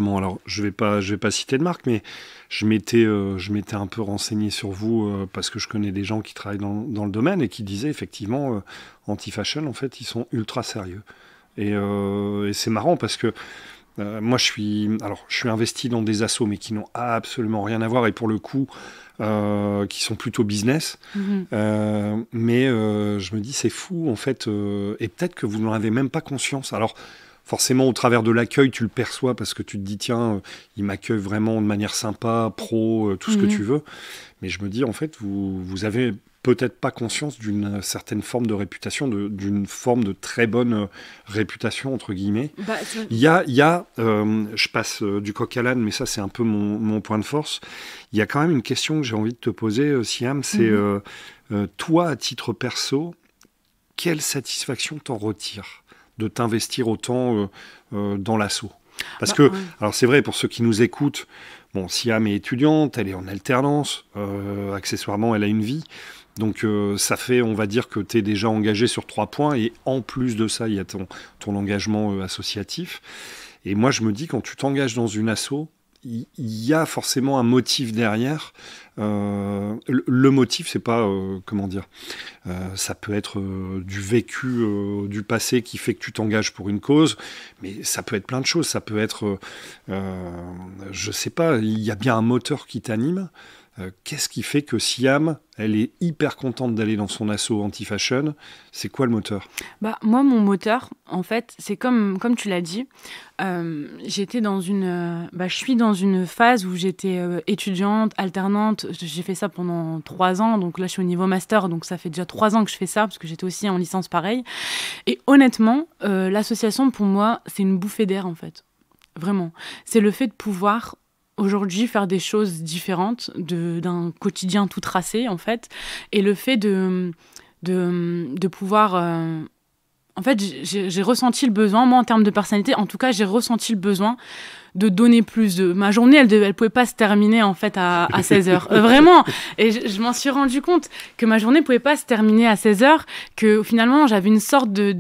alors, je vais pas citer de marque, mais je m'étais un peu renseigné sur vous parce que je connais des gens qui travaillent dans le domaine et qui disaient effectivement Anti-Fashion, en fait, ils sont ultra sérieux. Et c'est marrant parce que moi, je suis investi dans des assos, mais qui n'ont absolument rien à voir et pour le coup, qui sont plutôt business. Mais je me dis, c'est fou, en fait, et peut-être que vous n'en avez même pas conscience. Alors, forcément, au travers de l'accueil, tu le perçois parce que tu te dis, tiens, il m'accueille vraiment de manière sympa, pro, tout ce que tu veux. Mais je me dis, en fait, vous avez peut-être pas conscience d'une certaine forme de réputation, d'une forme de très bonne réputation, entre guillemets. Il y a je passe du coq à l'âne, mais ça, c'est un peu mon point de force. Il y a quand même une question que j'ai envie de te poser, Siam, c'est toi, à titre perso, quelle satisfaction t'en retires de t'investir autant dans l'asso. Parce que, alors c'est vrai, pour ceux qui nous écoutent, Siam est étudiante, elle est en alternance, accessoirement, elle a une vie. Donc ça fait, on va dire que tu es déjà engagé sur 3 points, et en plus de ça, il y a ton engagement associatif. Et moi, je me dis, quand tu t'engages dans une asso, il y a forcément un motif derrière. Le motif, c'est pas, comment dire, ça peut être du vécu du passé qui fait que tu t'engages pour une cause, mais ça peut être plein de choses. Ça peut être, je sais pas, il y a bien un moteur qui t'anime. Qu'est-ce qui fait que Siam, elle est hyper contente d'aller dans son asso anti-fashion? C'est quoi le moteur? Moi, mon moteur, en fait, c'est comme tu l'as dit. J'étais dans je suis dans une phase où j'étais étudiante, alternante. J'ai fait ça pendant 3 ans. Donc là, je suis au niveau master. Donc ça fait déjà 3 ans que je fais ça parce que j'étais aussi en licence pareil. Et honnêtement, l'association, pour moi, c'est une bouffée d'air, en fait. Vraiment. C'est le fait de pouvoir aujourd'hui faire des choses différentes d'un quotidien tout tracé, en fait. Et le fait de pouvoir... En fait, j'ai ressenti le besoin, moi en termes de personnalité, en tout cas, j'ai ressenti le besoin de donner plus. Ma journée, elle pouvait pas se terminer en fait à 16h. Vraiment. Et je m'en suis rendu compte que ma journée pouvait pas se terminer à 16h, que finalement, j'avais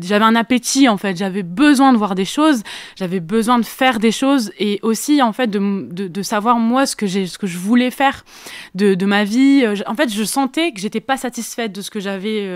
j'avais un appétit en fait. J'avais besoin de voir des choses, j'avais besoin de faire des choses et aussi en fait de savoir moi ce que je voulais faire de ma vie. En fait, je sentais que j'étais pas satisfaite de ce que j'avais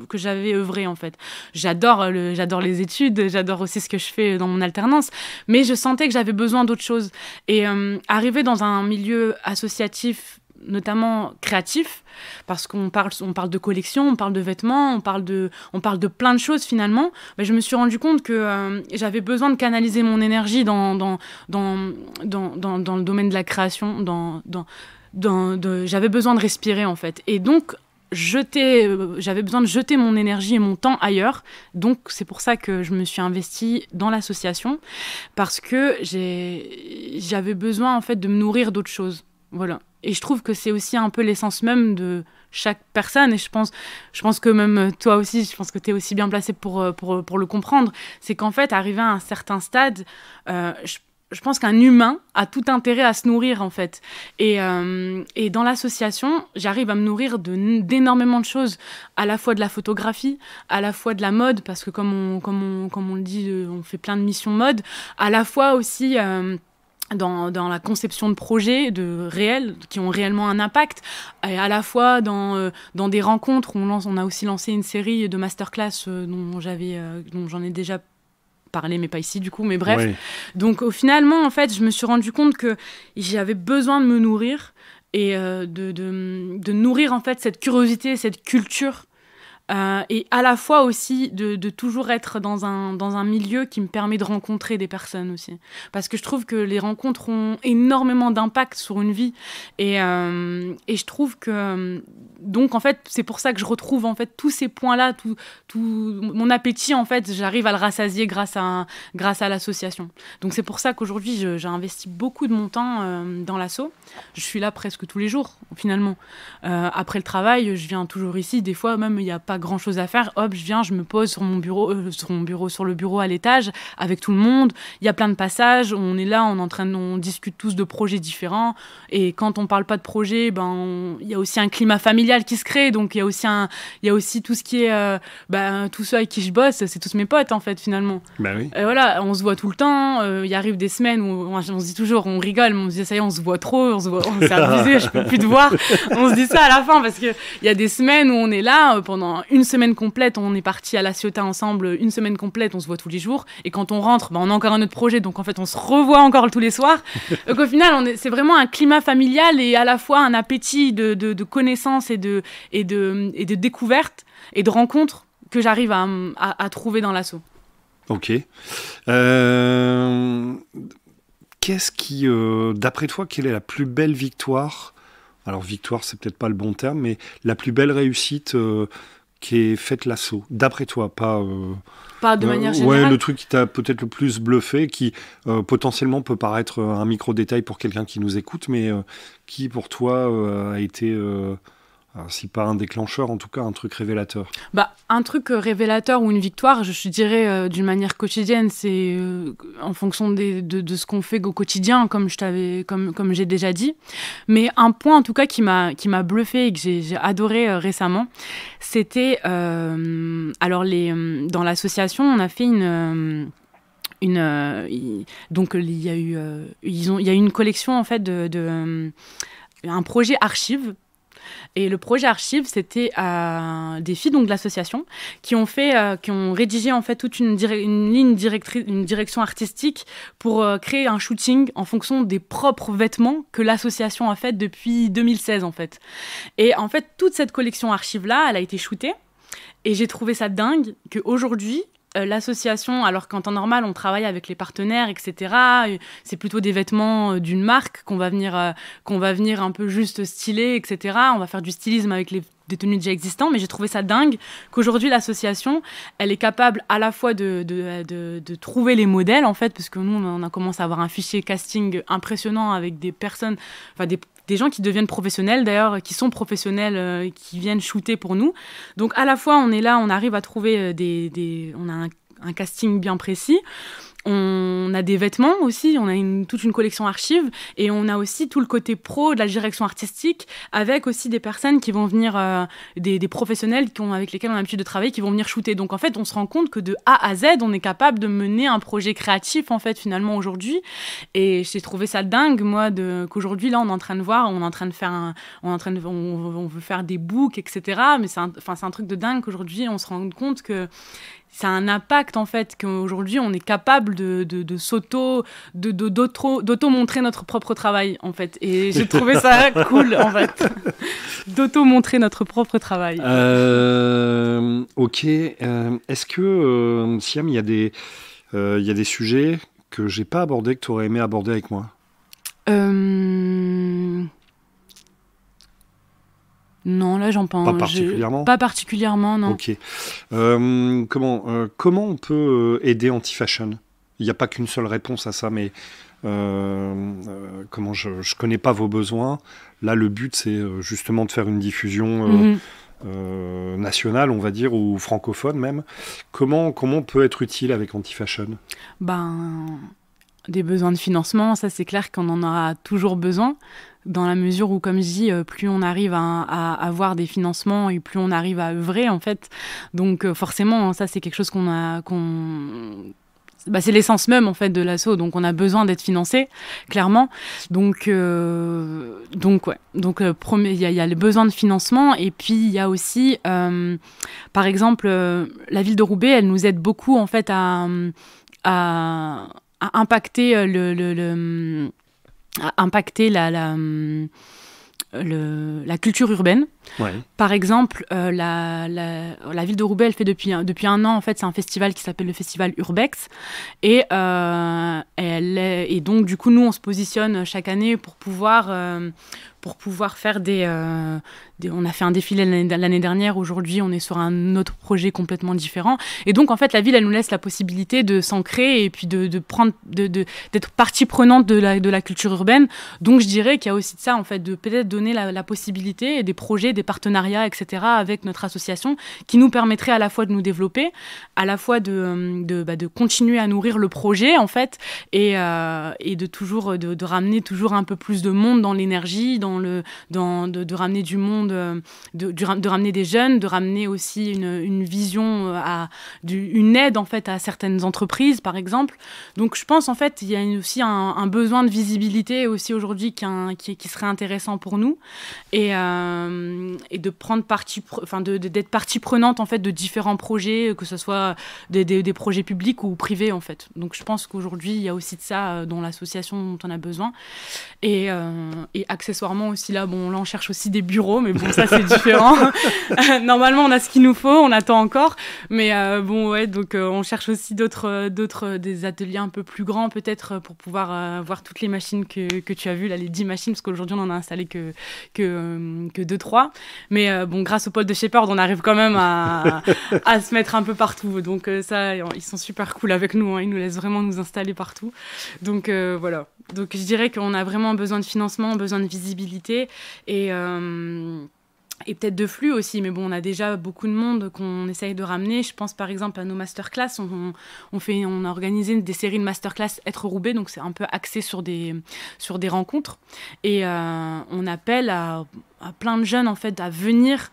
que j'avais œuvré en fait. J'adore les études, j'adore aussi ce que je fais dans mon alternance, mais je sentais que j'avais besoin d'autre chose. Et arriver dans un milieu associatif, notamment créatif, parce qu'on parle de collection, on parle de vêtements, on parle de plein de choses finalement, mais je me suis rendu compte que j'avais besoin de canaliser mon énergie dans le domaine de la création, j'avais besoin de respirer en fait. Et donc, j'avais besoin de jeter mon énergie et mon temps ailleurs. Donc, c'est pour ça que je me suis investie dans l'association, parce que j'avais besoin, en fait, de me nourrir d'autres choses. Voilà. Et je trouve que c'est aussi un peu l'essence même de chaque personne. Et je pense que même toi aussi, je pense que tu es aussi bien placé pour le comprendre. C'est qu'en fait, arrivé à un certain stade, je pense qu'un humain a tout intérêt à se nourrir, en fait. Et dans l'association, j'arrive à me nourrir d'énormément de choses, à la fois de la photographie, à la fois de la mode, parce que comme on le dit, on fait plein de missions mode, à la fois aussi... Dans la conception de projets réels, qui ont réellement un impact, et à la fois dans des rencontres où on a aussi lancé une série de masterclass dont j'en ai déjà parler, mais pas ici du coup, mais bref. Oui. Donc finalement, en fait, je me suis rendu compte que j'avais besoin de me nourrir et de nourrir en fait cette curiosité, cette culture. Et à la fois aussi de toujours être dans un milieu qui me permet de rencontrer des personnes aussi. Parce que je trouve que les rencontres ont énormément d'impact sur une vie. Et je trouve que... Donc, en fait, c'est pour ça que je retrouve en fait tous ces points-là, tout mon appétit, en fait, j'arrive à le rassasier grâce à l'association. Donc, c'est pour ça qu'aujourd'hui, j'ai investi beaucoup de mon temps dans l'asso. Je suis là presque tous les jours, finalement. Après le travail, je viens toujours ici. Des fois, même, il n'y a pas grand-chose à faire. Hop, je viens, je me pose sur le bureau à l'étage, avec tout le monde. Il y a plein de passages. On est là, on discute tous de projets différents. Et quand on ne parle pas de projet, il y a aussi un climat familial qui se crée, donc il y a aussi tout ce qui est tous ceux avec qui je bosse, c'est tous mes potes en fait finalement. Bah oui. Et voilà, on se voit tout le temps, il arrive des semaines où on se dit toujours, on rigole, mais on se dit ça y est, on se voit trop, on s'est abusé, je peux plus te voir. On se dit ça à la fin parce que il y a des semaines où on est là pendant une semaine complète, on est parti à La Ciotat ensemble, une semaine complète, on se voit tous les jours, et quand on rentre, on a encore un autre projet, donc en fait on se revoit encore tous les soirs. Donc au final, c'est vraiment un climat familial et à la fois un appétit de connaissances et de découvertes et de rencontres que j'arrive à trouver dans l'asso. Ok. Qu'est-ce qui, d'après toi, quelle est la plus belle victoire? Alors victoire, c'est peut-être pas le bon terme, mais la plus belle réussite qui est faite l'asso, d'après toi, pas de manière générale. Ouais, le truc qui t'a peut-être le plus bluffé, qui potentiellement peut paraître un micro-détail pour quelqu'un qui nous écoute, mais qui pour toi a été... Alors, si pas un déclencheur, en tout cas un truc révélateur. Un truc révélateur ou une victoire, je dirais d'une manière quotidienne, c'est en fonction de ce qu'on fait au quotidien, comme j'ai déjà dit. Mais un point en tout cas qui m'a bluffé et que j'ai adoré récemment, c'était dans l'association, on a fait Donc il y a eu une collection en fait un projet archive. Et le projet archive, c'était des filles donc de l'association qui ont rédigé en fait toute une direction artistique pour créer un shooting en fonction des propres vêtements que l'association a fait depuis 2016 en fait. Et en fait toute cette collection archive là, elle a été shootée et j'ai trouvé ça dingue qu'aujourd'hui l'association, alors qu'en temps normal, on travaille avec les partenaires, etc. C'est plutôt des vêtements d'une marque qu'on va venir un peu juste styler, etc. On va faire du stylisme avec des tenues déjà existantes, mais j'ai trouvé ça dingue qu'aujourd'hui, l'association, elle est capable à la fois de trouver les modèles, en fait, parce que nous, on a commencé à avoir un fichier casting impressionnant avec des personnes, enfin des gens qui deviennent professionnels d'ailleurs, qui sont professionnels, qui viennent shooter pour nous. Donc à la fois on est là, on arrive à trouver on a un casting bien précis. On a des vêtements aussi, on a toute une collection archive et on a aussi tout le côté pro de la direction artistique avec aussi des personnes qui vont venir, des professionnels avec lesquels on a l'habitude de travailler, qui vont venir shooter. Donc en fait, on se rend compte que de A à Z, on est capable de mener un projet créatif en fait finalement aujourd'hui. Et j'ai trouvé ça dingue moi qu'aujourd'hui là, on est en train de voir, on veut faire des books, etc. Mais c'est un truc de dingue qu'aujourd'hui, on se rend compte que ça a un impact en fait qu'aujourd'hui on est capable d'auto-montrer notre propre travail en fait, et j'ai trouvé ça cool en fait d'auto-montrer notre propre travail. Ok, est-ce que Siam, il y a des sujets que j'ai pas abordés que tu aurais aimé aborder avec moi? Non, là j'en pense. Pas particulièrement. Pas particulièrement, non. Ok. Comment on peut aider Anti-Fashion? Il n'y a pas qu'une seule réponse à ça, mais comment je connais pas vos besoins. Là, le but c'est justement de faire une diffusion nationale, on va dire, ou francophone même. Comment on peut être utile avec Anti-Fashion? Des besoins de financement, ça c'est clair qu'on en aura toujours besoin, dans la mesure où, comme je dis, plus on arrive à avoir des financements et plus on arrive à œuvrer en fait. Donc forcément, ça c'est quelque chose c'est l'essence même en fait de l'asso, donc on a besoin d'être financé, clairement. Donc ouais. Il y a le besoin de financement, et puis il y a aussi, par exemple, la ville de Roubaix, elle nous aide beaucoup en fait à impacter la culture urbaine. Ouais. Par exemple, la ville de Roubaix, elle fait depuis un an, en fait, c'est un festival qui s'appelle le festival Urbex. Et donc, du coup, nous, on se positionne chaque année pour pouvoir faire on a fait un défilé l'année dernière. Aujourd'hui, on est sur un autre projet complètement différent. Et donc, en fait, la ville, elle nous laisse la possibilité de s'ancrer et puis d'être partie prenante de la culture urbaine. Donc, je dirais qu'il y a aussi de ça, en fait, de peut-être donner la possibilité et des projets, des partenariats, etc., avec notre association, qui nous permettraient à la fois de nous développer, à la fois de continuer à nourrir le projet, en fait, et de ramener toujours un peu plus de monde dans l'énergie, de ramener du monde, de ramener des jeunes, de ramener aussi une vision, une aide en fait à certaines entreprises, par exemple. Donc je pense en fait il y a aussi un besoin de visibilité aussi aujourd'hui qui serait intéressant pour nous, et de prendre d'être partie prenante en fait de différents projets, que ce soit des projets publics ou privés en fait. Donc je pense qu'aujourd'hui il y a aussi de ça dans l'association dont on a besoin, et accessoirement aussi là on cherche aussi des bureaux, mais bon ça c'est différent. Normalement on a ce qu'il nous faut, on attend encore, mais donc on cherche aussi des ateliers un peu plus grands peut-être, pour pouvoir voir toutes les machines que tu as vues là, les 10 machines, parce qu'aujourd'hui on en a installé que 2-3, mais grâce au pôle de Shepherd on arrive quand même à se mettre un peu partout, donc ça ils sont super cool avec nous, ils nous laissent vraiment nous installer partout, donc voilà. Donc je dirais qu'on a vraiment besoin de financement, besoin de visibilité, et peut-être de flux aussi, mais bon, on a déjà beaucoup de monde qu'on essaye de ramener. Je pense par exemple à nos masterclass. On a organisé des séries de masterclass Être Roubaix, donc c'est un peu axé sur des rencontres, et on appelle à plein de jeunes en fait à venir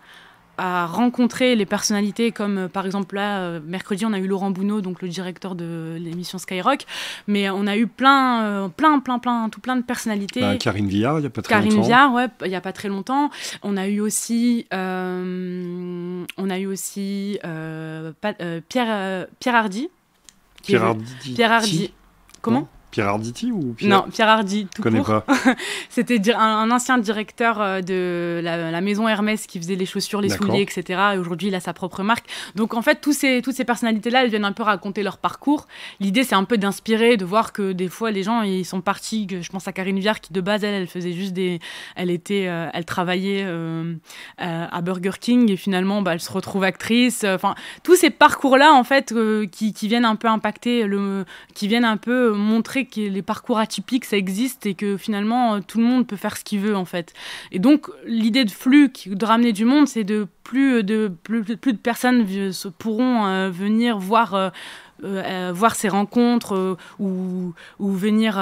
à rencontrer les personnalités comme par exemple là, mercredi, on a eu Laurent Bounot, donc le directeur de l'émission Skyrock, mais on a eu plein de personnalités. Karine Viard, il n'y a pas très longtemps. Karine Viard, ouais, il n'y a pas très longtemps. On a eu aussi Pierre Hardy. Pierre Hardy. Pierre Hardy. Comment ? Pierre Arditi ou Pierre... Non, Pierre Hardy, tout court. Je connais pas. C'était un ancien directeur de la maison Hermès qui faisait les chaussures, les souliers, etc. Et aujourd'hui, il a sa propre marque. Donc, en fait, toutes ces personnalités-là, elles viennent un peu raconter leur parcours. L'idée, c'est un peu d'inspirer, de voir que des fois, les gens, ils sont partis. Je pense à Karine Viard qui, de base, elle faisait juste elle travaillait à Burger King et finalement, elle se retrouve actrice. Enfin, tous ces parcours-là, en fait, qui viennent un peu impacter, qui viennent un peu montrer que les parcours atypiques ça existe et que finalement tout le monde peut faire ce qu'il veut en fait. Et donc l'idée de flux, de ramener du monde, c'est de plus de personnes pourront venir voir ces rencontres ou venir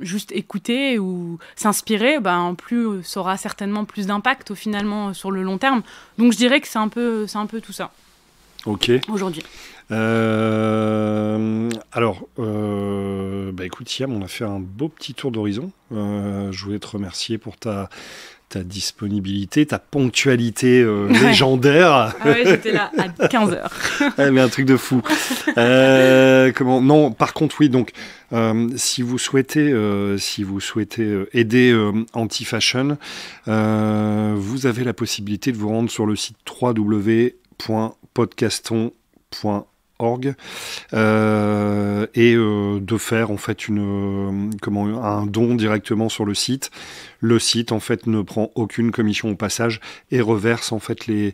juste écouter ou s'inspirer, plus ça aura certainement plus d'impact finalement sur le long terme. Donc je dirais que c'est un peu tout ça. Ok. Aujourd'hui. Écoute, Siam, on a fait un beau petit tour d'horizon. Je voulais te remercier pour ta disponibilité, ta ponctualité légendaire. Ah ouais, j'étais là à 15h. Mais un truc de fou. Non, par contre, oui, donc, si vous souhaitez aider Anti-Fashion, vous avez la possibilité de vous rendre sur le site www.podcaston.org et de faire en fait un don directement sur le site. Le site en fait ne prend aucune commission au passage et reverse en fait les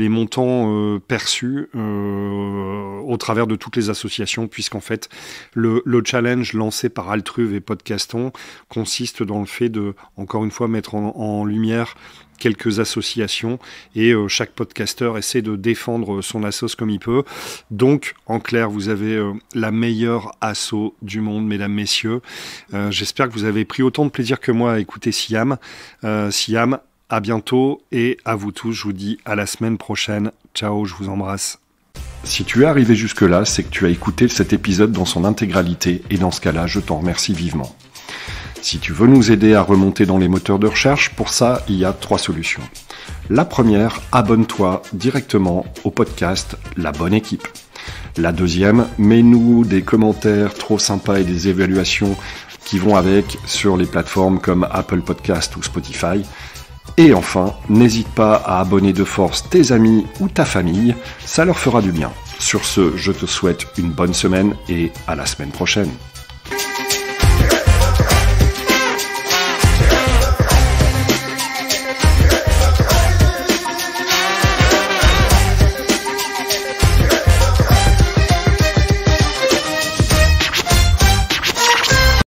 montants perçus au travers de toutes les associations, puisqu'en fait le challenge lancé par Altruve et Podcaston consiste dans le fait de, encore une fois, mettre en lumière quelques associations et chaque podcasteur essaie de défendre son assos comme il peut. Donc, en clair, vous avez la meilleure asso du monde, mesdames, messieurs. J'espère que vous avez pris autant de plaisir que moi à écouter Siam. Siam, à bientôt et à vous tous, je vous dis à la semaine prochaine. Ciao, je vous embrasse. Si tu es arrivé jusque-là, c'est que tu as écouté cet épisode dans son intégralité et dans ce cas-là, je t'en remercie vivement. Si tu veux nous aider à remonter dans les moteurs de recherche, pour ça, il y a 3 solutions. La première, abonne-toi directement au podcast La Bonne Équipe. La deuxième, mets-nous des commentaires trop sympas et des évaluations qui vont avec sur les plateformes comme Apple Podcast ou Spotify. Et enfin, n'hésite pas à abonner de force tes amis ou ta famille, ça leur fera du bien. Sur ce, je te souhaite une bonne semaine et à la semaine prochaine.